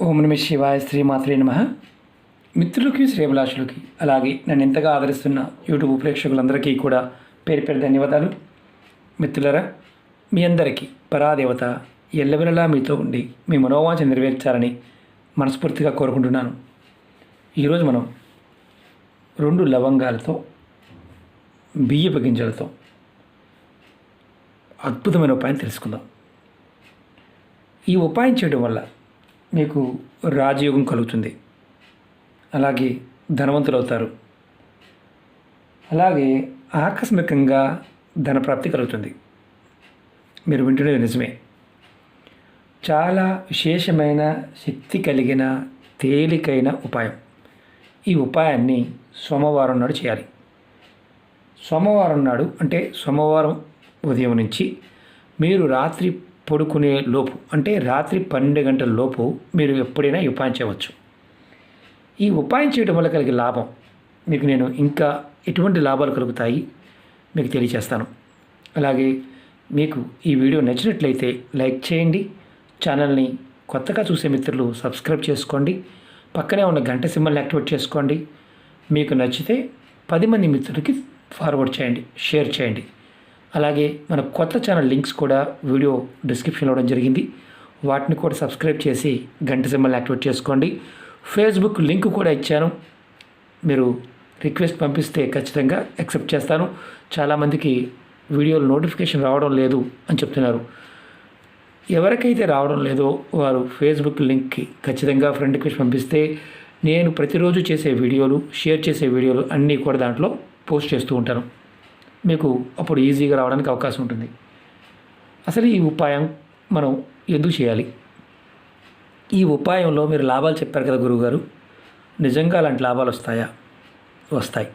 ఓం నమ శివాయ శ్రీమాత్రే నమః. మిత్రులకి శ్రేభిలాషులకి అలాగే నన్ను ఎంతగా ఆదరిస్తున్న యూట్యూబ్ ప్రేక్షకులందరికీ కూడా పేరు పేరు ధన్యవాదాలు. మిత్రులరా, మీ అందరికీ పరాదేవత ఎల్లవెల్లలా మీతో ఉండి మీ మనోవాంఛ నెరవేర్చాలని మనస్ఫూర్తిగా కోరుకుంటున్నాను. ఈరోజు మనం 2 లవంగాలతో బియ్యపు గింజలతో అద్భుతమైన ఉపాయం తెలుసుకుందాం. ఈ ఉపాయం చేయడం వల్ల మీకు రాజయోగం కలుగుతుంది, అలాగే ధనవంతులు అవుతారు, అలాగే ఆకస్మికంగా ధనప్రాప్తి కలుగుతుంది. మీరు వింటున్నది నిజమే. చాలా విశేషమైన శక్తి కలిగిన తేలికైన ఉపాయం. ఈ ఉపాయాన్ని సోమవారం నాడు చేయాలి. సోమవారం నాడు అంటే సోమవారం ఉదయం నుంచి మీరు రాత్రి పడుకునే లోపు అంటే రాత్రి 12 గంటల లోపు మీరు ఎప్పుడైనా ఈ ఉపాయం చేయవచ్చు. ఈ ఉపాయం చేయడం వల్ల కలిగే లాభం మీకు నేను ఇంకా ఎటువంటి లాభాలు కలుగుతాయి మీకు తెలియజేస్తాను. అలాగే మీకు ఈ వీడియో నచ్చినట్లయితే లైక్ చేయండి. ఛానల్ని కొత్తగా చూసే మిత్రులు సబ్స్క్రైబ్ చేసుకోండి. పక్కనే ఉన్న గంట సింబల్ని యాక్టివేట్ చేసుకోండి. మీకు నచ్చితే 10 మంది మిత్రులకి ఫార్వర్డ్ చేయండి, షేర్ చేయండి. అలాగే మన కొత్త ఛానల్ లింక్స్ కూడా వీడియో డిస్క్రిప్షన్లో ఇవ్వడం జరిగింది. వాటిని కూడా సబ్స్క్రైబ్ చేసి గంట సింబల్ని యాక్టివేట్ చేసుకోండి. ఫేస్బుక్ లింక్ కూడా ఇచ్చాను. మీరు రిక్వెస్ట్ పంపిస్తే ఖచ్చితంగా యాక్సెప్ట్ చేస్తాను. చాలామందికి వీడియోలు నోటిఫికేషన్ రావడం లేదు అని చెప్తున్నారు. ఎవరికైతే రావడం లేదో వారు ఫేస్బుక్ లింక్కి ఖచ్చితంగా ఫ్రెండ్ రిక్వెస్ట్ పంపిస్తే నేను ప్రతిరోజు చేసే వీడియోలు, షేర్ చేసే వీడియోలు అన్నీ కూడా దాంట్లో పోస్ట్ చేస్తూ ఉంటాను. మీకు అప్పుడు ఈజీగా రావడానికి అవకాశం ఉంటుంది. అసలు ఈ ఉపాయం మనం ఎందుకు చేయాలి? ఈ ఉపాయంలో మీరు లాభాలు చెప్పారు కదా గురువుగారు, నిజంగా అలాంటి లాభాలు వస్తాయా? వస్తాయి.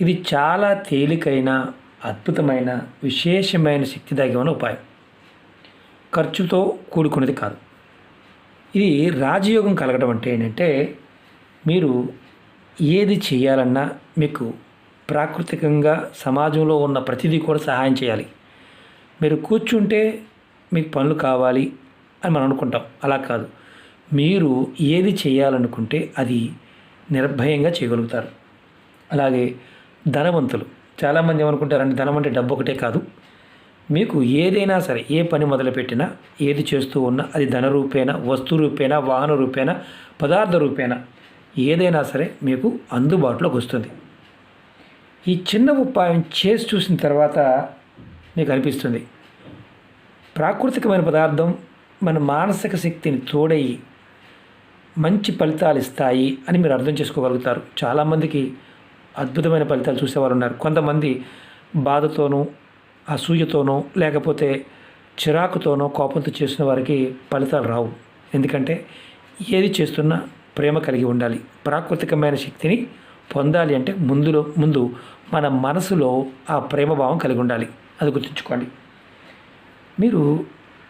ఇది చాలా తేలికైన, అద్భుతమైన, విశేషమైన శక్తి దాగిన ఉపాయం. ఖర్చుతో కూడుకున్నది కాదు. ఇది రాజయోగం కలగడం అంటే ఏంటంటే మీరు ఏది చేయాలన్నా మీకు ప్రాకృతికంగా సమాజంలో ఉన్న ప్రతిదీ కూడా సహాయం చేయాలి. మీరు కూర్చుంటే మీకు పనులు కావాలి అని మనం అనుకుంటాం. అలా కాదు. మీరు ఏది చేయాలనుకుంటే అది నిర్భయంగా చేయగలుగుతారు. అలాగే ధనవంతులు చాలామంది ఏమనుకుంటారంటే ధనం అంటే డబ్బు ఒకటే కాదు. మీకు ఏదైనా సరే, ఏ పని మొదలుపెట్టినా, ఏది చేస్తూ ఉన్నా అది ధన రూపేణ, వస్తు రూపేణ, వాహన రూపేణ, పదార్థ రూపేణ ఏదైనా సరే మీకు అందుబాటులోకి వస్తుంది. ఈ చిన్న ఉపాయం చేసి చూసిన తర్వాత మీకు అనిపిస్తుంది ప్రాకృతికమైన పదార్థం మన మానసిక శక్తిని తోడయి మంచి ఫలితాలు ఇస్తాయి అని మీరు అర్థం చేసుకోగలుగుతారు. చాలామందికి అద్భుతమైన ఫలితాలు చూసేవారు ఉన్నారు. కొంతమంది బాధతోనూ, అసూయతోనో, లేకపోతే చిరాకుతోనో, కోపంతో చేసిన వారికి ఫలితాలు రావు. ఎందుకంటే ఏది చేస్తున్నా ప్రేమ కలిగి ఉండాలి. ప్రాకృతికమైన శక్తిని పొందాలి అంటే ముందు మన మనసులో ఆ ప్రేమభావం కలిగి ఉండాలి. అది గుర్తుంచుకోండి. మీరు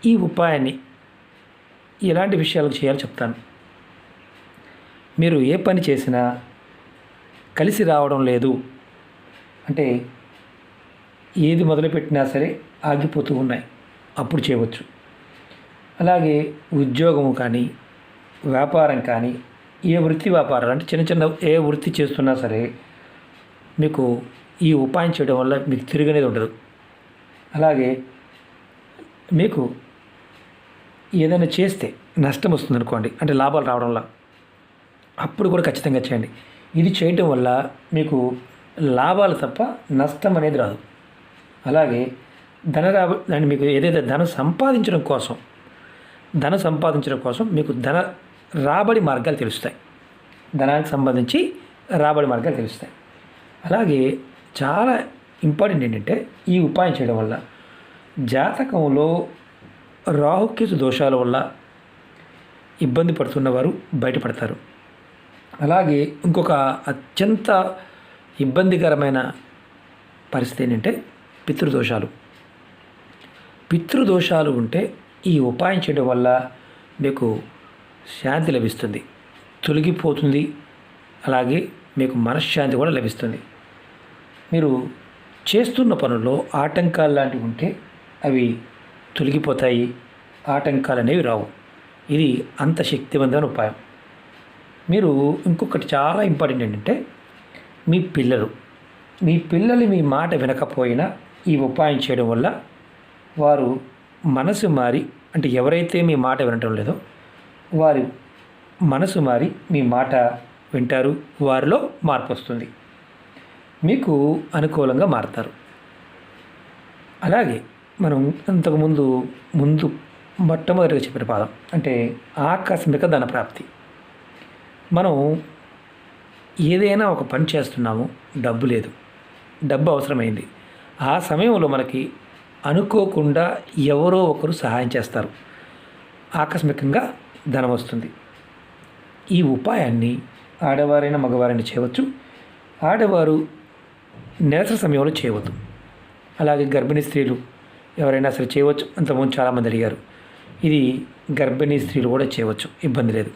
ఈ ఉపాయాన్ని ఎలాంటి విషయాలు చేయాలో చెప్తాను. మీరు ఏ పని చేసినా కలిసి రావడం లేదు అంటే ఏది మొదలుపెట్టినా సరే ఆగిపోతూ ఉన్నాయి, అప్పుడు చేయవచ్చు. అలాగే ఉద్యోగము కానీ, వ్యాపారం కానీ, ఏ వృత్తి వ్యాపారాలు అంటే చిన్న ఏ వృత్తి చేస్తున్నా సరే మీకు ఈ ఉపాయం చేయడం వల్ల మీకు తిరిగనేది ఉండదు. అలాగే మీకు ఏదైనా చేస్తే నష్టం వస్తుంది అనుకోండి, అంటే లాభాలు రావడంలో, అప్పుడు కూడా ఖచ్చితంగా చేయండి. ఇది చేయటం వల్ల మీకు లాభాలు తప్ప నష్టం అనేది రాదు. అలాగే దాన్ని మీకు ఏదైతే ధనం సంపాదించడం కోసం మీకు ధన రాబడి మార్గాలు తెలుస్తాయి. ధనానికి సంబంధించి రాబడి మార్గాలు తెలుస్తాయి. అలాగే చాలా ఇంపార్టెంట్ ఏంటంటే ఈ ఉపాయం చేయడం వల్ల జాతకంలో రాహుకేతు దోషాల వల్ల ఇబ్బంది పడుతున్నవారు బయటపడతారు. అలాగే ఇంకొక అత్యంత ఇబ్బందికరమైన పరిస్థితి ఏంటంటే పితృదోషాలు ఉంటే ఈ ఉపాయం చేయడం వల్ల మీకు శాంతి లభిస్తుంది, తొలగిపోతుంది. అలాగే మీకు మనశ్శాంతి కూడా లభిస్తుంది. మీరు చేస్తున్న పనుల్లో ఆటంకాలు లాంటివి ఉంటే అవి తొలగిపోతాయి. ఆటంకాలు అనేవి రావు. ఇది అంత శక్తివంతమైన ఉపాయం. మీరు ఇంకొకటి చాలా ఇంపార్టెంట్ ఏంటంటే, మీ పిల్లలు మీ మాట వినకపోయినా ఈ ఉపాయం చేయడం వల్ల వారు మనసు మారి, అంటే ఎవరైతే మీ మాట వినటం లేదో వారి మనసు మారి మీ మాట వింటారు, వారిలో మార్పు వస్తుంది, మీకు అనుకూలంగా మారతారు. అలాగే మనం అంతకుముందు మొట్టమొదటిగా చెప్పిన పాదం అంటే ఆకస్మిక ధనప్రాప్తి. మనం ఏదైనా ఒక పని చేస్తున్నాము, డబ్బు లేదు, డబ్బు అవసరమైంది. ఆ సమయంలో మనకి అనుకోకుండా ఎవరో ఒకరు సహాయం చేస్తారు, ఆకస్మికంగా ధనం వస్తుంది. ఈ ఉపాయాన్ని ఆడవారైనా మగవారైనా చేయవచ్చు. ఆడవారు నెలసరి సమయంలో చేయవద్దు. అలాగే గర్భిణీ స్త్రీలు ఎవరైనా సరే చేయవచ్చు. అంతకుముందు చాలామంది అడిగారు. ఇది గర్భిణీ స్త్రీలు కూడా చేయవచ్చు, ఇబ్బంది లేదు.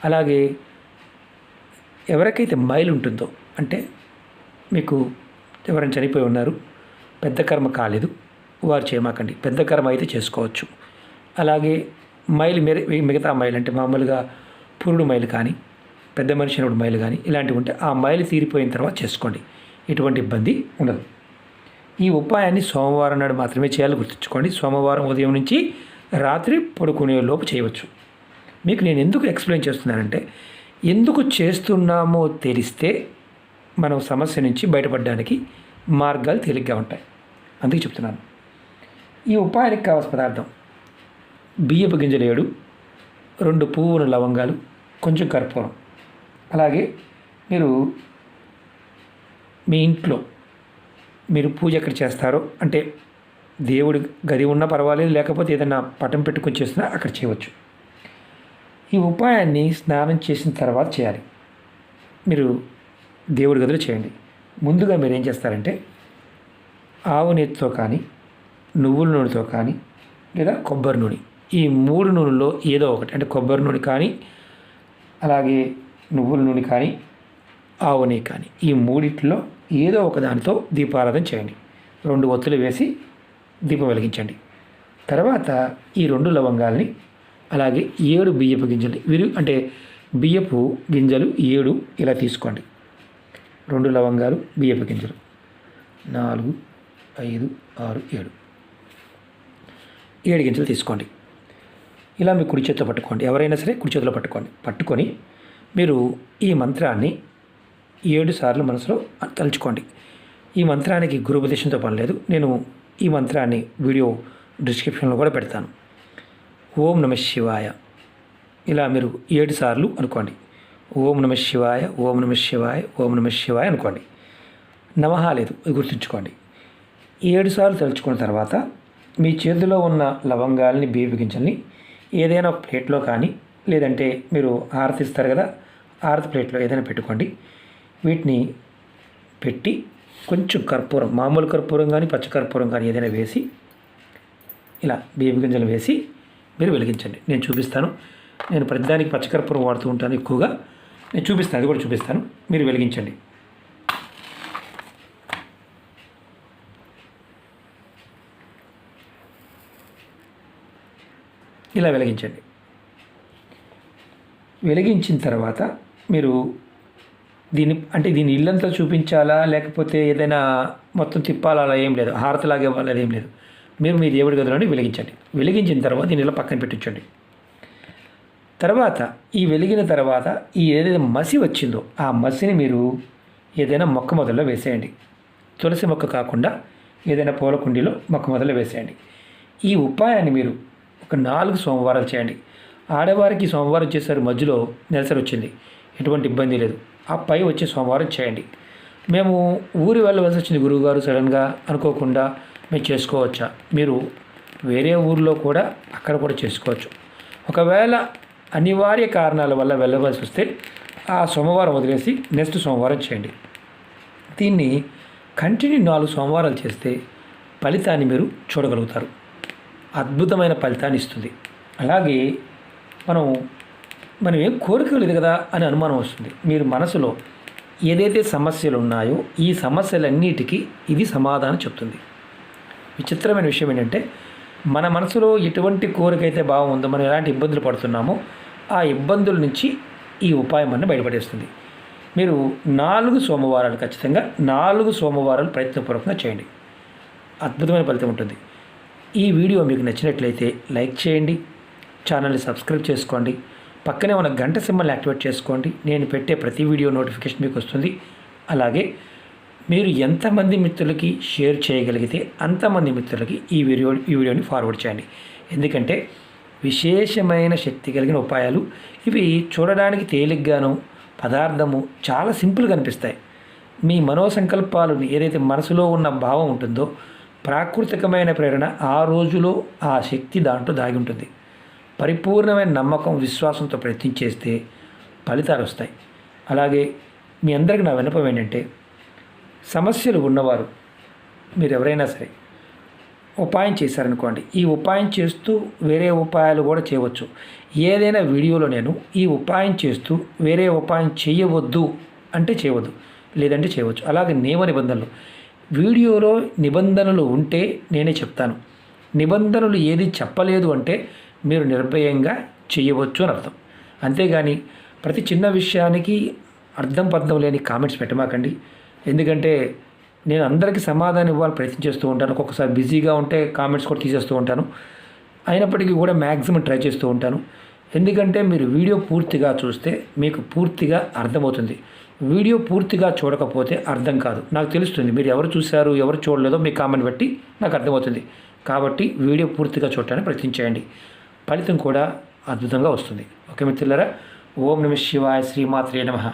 అలాగే ఎవరికైతే మైలు ఉంటుందో, అంటే మీకు ఎవరైనా చనిపోయి ఉన్నారు, పెద్ద కర్మ కాలేదు, వారు చేయమాకండి. పెద్ద కర్మ అయితే చేసుకోవచ్చు. అలాగే మైలు మిగతా మైలు అంటే మామూలుగా పురుడు మైలు కానీ, పెద్ద మనిషి అయినప్పుడు మైలు కానీ ఇలాంటివి ఉంటే ఆ మైలు తీరిపోయిన తర్వాత చేసుకోండి, ఎటువంటి ఇబ్బంది ఉండదు. ఈ ఉపాయాన్ని సోమవారం నాడు మాత్రమే చేయాలి, గుర్తుంచుకోండి. సోమవారం ఉదయం నుంచి రాత్రి పడుకునే లోపు చేయవచ్చు. మీకు నేను ఎందుకు ఎక్స్ప్లెయిన్ చేస్తున్నానంటే, ఎందుకు చేస్తున్నామో తెలిస్తే మనం సమస్య నుంచి బయటపడడానికి మార్గాలు తేలిగ్గా ఉంటాయి, అందుకే చెప్తున్నాను. ఈ ఉపాయానికి కావాల్సిన పదార్థం బియ్యపు గింజలు 7, 2 పువ్వుల లవంగాలు, కొంచెం కర్పూరం. అలాగే మీరు మీ ఇంట్లో మీరు పూజ ఎక్కడ చేస్తారో, అంటే దేవుడి గది ఉన్నా పర్వాలేదు, లేకపోతే ఏదైనా పటం పెట్టుకొని చేసినా అక్కడ చేయవచ్చు. ఈ ఉపాయాన్ని స్నానం చేసిన తర్వాత చేయాలి. మీరు దేవుడి గదిలో చేయండి. ముందుగా మీరు ఏం చేస్తారంటే, ఆవు నెయ్యితో కానీ, నువ్వుల నూనెతో కానీ, లేదా కొబ్బరి నూనె, ఈ 3 నూనెలో ఏదో ఒకటి, అంటే కొబ్బరి నూనె కానీ, అలాగే నువ్వుల నూనె కానీ, ఆవు నెయ్యి కానీ, ఈ 3 ఏదో ఒక దానితో దీపారాధన చేయండి. 2 ఒత్తులు వేసి దీపం వెలిగించండి. తర్వాత ఈ 2 లవంగాల్ని, అలాగే 7 బియ్యపు గింజలు, అంటే బియ్యపు గింజలు 7 ఇలా తీసుకోండి. 2 లవంగాలు, బియ్యపు గింజలు 4, 5, 6, 7 గింజలు తీసుకోండి. ఇలా మీ కుడి చేతిలో పట్టుకోండి. ఎవరైనా సరే కుడి చేతిలో పట్టుకొని మీరు ఈ మంత్రాన్ని 7 సార్లు మనసులో తలుచుకోండి. ఈ మంత్రానికి గురుపదేశంతో పని లేదు. నేను ఈ మంత్రాన్ని వీడియో డిస్క్రిప్షన్లో కూడా పెడతాను. ఓం నమః శివాయ, ఇలా మీరు 7 సార్లు అనుకోండి. ఓం నమః శివాయ, ఓం నమః శివాయ, ఓం నమః శివాయ అనుకోండి. నమః లేదు, ఇది గుర్తుంచుకోండి. 7 సార్లు తలుచుకున్న తర్వాత మీ చేతిలో ఉన్న లవంగాల్ని, బియ్యపు గింజల్ని ఏదైనా ఒక ప్లేట్లో కానీ, లేదంటే మీరు హారతి ఇస్తారు కదా, హారతి ప్లేట్లో ఏదైనా పెట్టుకోండి. వీటిని పెట్టి కొంచెం కర్పూరం, మామూలు కర్పూరం కానీ, పచ్చ కర్పూరం కానీ ఏదైనా వేసి, ఇలా బియ్యపు గింజలు వేసి మీరు వెలిగించండి. నేను చూపిస్తాను. నేను ప్రతిదానికి పచ్చకర్పూరం వాడుతూ ఉంటాను ఎక్కువగా. నేను చూపిస్తాను, అది కూడా చూపిస్తాను. మీరు వెలిగించండి. ఇలా వెలిగించండి. వెలిగించిన తర్వాత మీరు దీన్ని ఇల్లంతా చూపించాలా, లేకపోతే ఏదైనా మొత్తం తిప్పాలా, అలా ఏం లేదు. హారతిలాగే ఇవ్వాలి, అదేం లేదు. మీరు మీ దేవుడి గదిలోని వెలిగించండి. వెలిగించిన తర్వాత దీన్ని ఇలా పక్కన పెట్టించండి. తర్వాత ఈ వెలిగిన తర్వాత ఈ ఏదైతే మసి వచ్చిందో ఆ మసిని మీరు ఏదైనా మొక్క మొదల్లో వేసేయండి. తులసి మొక్క కాకుండా ఏదైనా పూల కుండీలో మొక్క మొదల్లో వేసేయండి. ఈ ఉపాయాన్ని మీరు ఒక 4 సోమవారాలు చేయండి. ఆడవారికి సోమవారం చేశారు, మధ్యలో నెలసరి వచ్చింది, ఎటువంటి ఇబ్బంది లేదు. ఆ పై వచ్చే సోమవారం చేయండి. మేము ఊరి వెళ్ళవలసి వచ్చింది గురువుగారు, సడన్గా అనుకోకుండా మీరు చేసుకోవచ్చా? మీరు వేరే ఊరిలో కూడా అక్కడ కూడా చేసుకోవచ్చు. ఒకవేళ అనివార్య కారణాల వల్ల వెళ్ళవలసి వస్తే ఆ సోమవారం వదిలేసి నెక్స్ట్ సోమవారం చేయండి. దీన్ని కంటిన్యూ 4 సోమవారాలు చేస్తే ఫలితాన్ని మీరు చూడగలుగుతారు. అద్భుతమైన ఫలితాన్ని ఇస్తుంది. అలాగే మనం ఏం కోరిక లేదు కదా అని అనుమానం వస్తుంది. మీరు మనసులో ఏదైతే సమస్యలు ఉన్నాయో ఈ సమస్యలన్నిటికీ ఇది సమాధానం చెప్తుంది. విచిత్రమైన విషయం ఏంటంటే, మన మనసులో ఎటువంటి కోరికైతే భావం ఉందో, మనం ఎలాంటి ఇబ్బందులు పడుతున్నామో ఆ ఇబ్బందుల నుంచి ఈ ఉపాయం అన్న బయటపడేస్తుంది. మీరు 4 సోమవారాలు ఖచ్చితంగా 4 సోమవారాలు ప్రయత్నపూర్వకంగా చేయండి. అద్భుతమైన ఫలితం ఉంటుంది. ఈ వీడియో మీకు నచ్చినట్లయితే లైక్ చేయండి, ఛానల్ని సబ్స్క్రైబ్ చేసుకోండి, పక్కనే ఉన్న గంట సింబల్ని యాక్టివేట్ చేసుకోండి. నేను పెట్టే ప్రతి వీడియో నోటిఫికేషన్ మీకు వస్తుంది. అలాగే మీరు ఎంతమంది మిత్రులకి షేర్ చేయగలిగితే అంతమంది మిత్రులకి ఈ వీడియోని ఫార్వర్డ్ చేయండి. ఎందుకంటే విశేషమైన శక్తి కలిగిన ఉపాయాలు ఇవి. చూడడానికి తేలిగ్గాను, పదార్థము చాలా సింపుల్గా అనిపిస్తాయి. మీ మనోసంకల్పాలు ఏదైతే మనసులో ఉన్న భావం ఉంటుందో, ప్రాకృతికమైన ప్రేరణ ఆ రోజులో ఆ శక్తి దాంట్లో దాగి ఉంటుంది. పరిపూర్ణమైన నమ్మకం, విశ్వాసంతో ప్రయత్నించేస్తే ఫలితాలు వస్తాయి. అలాగే మీ అందరికీ నా విన్నపం ఏంటంటే, సమస్యలు ఉన్నవారు మీరు ఎవరైనా సరే ఉపాయం చేశారనుకోండి, ఈ ఉపాయం చేస్తూ వేరే ఉపాయాలు కూడా చేయవచ్చు. ఏదైనా వీడియోలో నేను ఈ ఉపాయం చేస్తూ వేరే ఉపాయం చేయవద్దు అంటే చేయవద్దు, లేదంటే చేయవచ్చు. అలాగే నియమ నిబంధనలు, వీడియోలో నిబంధనలు ఉంటే నేనే చెప్తాను. నిబంధనలు ఏది చెప్పలేదు అంటే మీరు నిర్భయంగా చేయవచ్చు అని అర్థం. అంతేగాని ప్రతి చిన్న విషయానికి అర్థం పర్థం లేని కామెంట్స్ పెట్టమాకండి. ఎందుకంటే నేను అందరికీ సమాధానం ఇవ్వాలని ప్రయత్నం చేస్తూ ఉంటాను. ఒక్కొక్కసారి బిజీగా ఉంటే కామెంట్స్ కూడా తీసేస్తూ ఉంటాను. అయినప్పటికీ కూడా మ్యాక్సిమం ట్రై చేస్తూ ఉంటాను. ఎందుకంటే మీరు వీడియో పూర్తిగా చూస్తే మీకు పూర్తిగా అర్థమవుతుంది. వీడియో పూర్తిగా చూడకపోతే అర్థం కాదు. నాకు తెలుస్తుంది మీరు ఎవరు చూశారు, ఎవరు చూడలేదో మీ కామెంట్ బట్టి నాకు అర్థమవుతుంది. కాబట్టి వీడియో పూర్తిగా చూడటానికి ప్రయత్నించేయండి. ఫలితం కూడా అద్భుతంగా వస్తుంది. ఓకే మిత్రులారా, ఓం నమః శివాయ, శ్రీమాత్రే నమః.